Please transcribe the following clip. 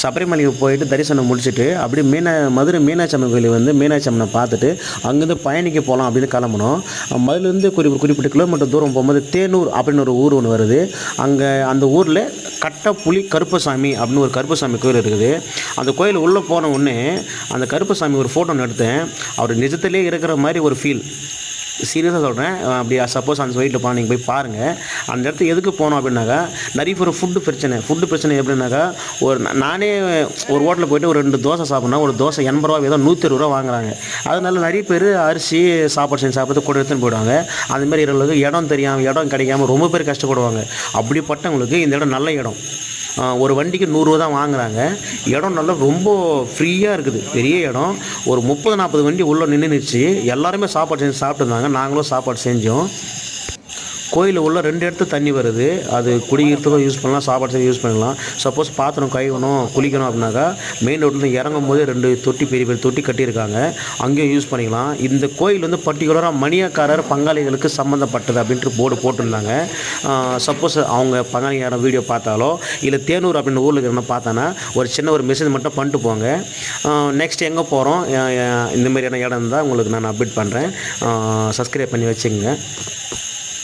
சபரிமலைக்கு போயிட்டு தரிசனம் முடிச்சுட்டு அப்படியே மதுரை மீனாட்சி அம்மன் கோயில் வந்து மீனாட்சி அம்மனை பார்த்துட்டு அங்கேருந்து பயணிக்க போகலாம் அப்படின்னு கிளம்பணும். மதுலேருந்து குறிப்பிட்ட கிலோமீட்டர் தூரம் போகும்போது தேனூர் அப்படின்னு ஒரு ஊர் ஒன்று வருது. அங்கே அந்த ஊரில் கட்டப்புலி கருப்பசாமி அப்படின்னு ஒரு கருப்பசாமி கோயில் இருக்குது. அந்த கோயில் உள்ளே போன உடனே அந்த கருப்பசாமி ஒரு ஃபோட்டோ எடுத்தேன். அவர் நிஜத்திலே இருக்கிற மாதிரி ஒரு ஃபீல். சீரியஸாக சொல்கிறேன். அப்படி சப்போஸ் அந்த சைட்டில் போனால் நீங்கள் போய் பாருங்கள். அந்த இடத்துக்கு எதுக்கு போனோம் அப்படின்னாக்கா, நிறைய பேர் ஃபுட்டு பிரச்சனை எப்படின்னாக்கா, நானே ஒரு ஹோட்டலில் போய்ட்டு ஒரு 2 தோசை சாப்பிட்னா ஒரு தோசை 80 ரூபா ஏதோ 120 ரூபா வாங்குறாங்க. அதனால நிறைய பேர் அரிசி சாப்பாடு செஞ்சு சாப்பிட்டு கூட எடுத்துன்னு போயிடுவாங்க. அதுமாதிரி இருக்கிறவங்களுக்கு இடம் தெரியாமல் இடம் கிடைக்காமல் ரொம்ப பேர் கஷ்டப்படுவாங்க. அப்படிப்பட்டவங்களுக்கு இந்த இடம் நல்ல இடம். ஒரு வண்டிக்கு 100 ரூபா தான் வாங்குறாங்க. இடம் நல்லா ரொம்ப ஃப்ரீயாக இருக்குது. பெரிய இடம். ஒரு 30-40 வண்டி உள்ளே நின்றுச்சு. எல்லாருமே சாப்பாடு செஞ்சு சாப்பிட்டுருந்தாங்க. நாங்களும் சாப்பாடு செஞ்சோம். கோயிலில் உள்ள 2 இடத்து தண்ணி வருது. அது குடிக்கிறதுக்கும் யூஸ் பண்ணலாம், சாப்பாடு செய்ய யூஸ் பண்ணலாம். சப்போஸ் பாத்திரம் கழுவணும் குளிக்கணும் அப்படின்னாக்கா மெயின் ரோட்டில் இறங்கும் போது 2 தொட்டி பெரிய தொட்டி கட்டியிருக்காங்க. அங்கேயும் யூஸ் பண்ணிக்கலாம். இந்த கோயில் வந்து பர்டிகுலராக மணியக்காரர் பங்காளிகளுக்கு சம்மந்தப்பட்டது அப்படின்ட்டு போர்டு போட்டிருந்தாங்க. சப்போஸ் அவங்க பங்காளிக்காரன் வீடியோ பார்த்தாலோ இல்லை தேனூர் அப்படின்னு ஊரில் இருக்கிற பார்த்தானா ஒரு சின்ன ஒரு மெசேஜ் மட்டும் பண்ணிட்டு போங்க. நெக்ஸ்ட் எங்கே போகிறோம் இந்த மாதிரியான இடம் இருந்தால் உங்களுக்கு நான் அப்டேட் பண்ணுறேன். சப்ஸ்கிரைப் பண்ணி வச்சுக்கோங்க.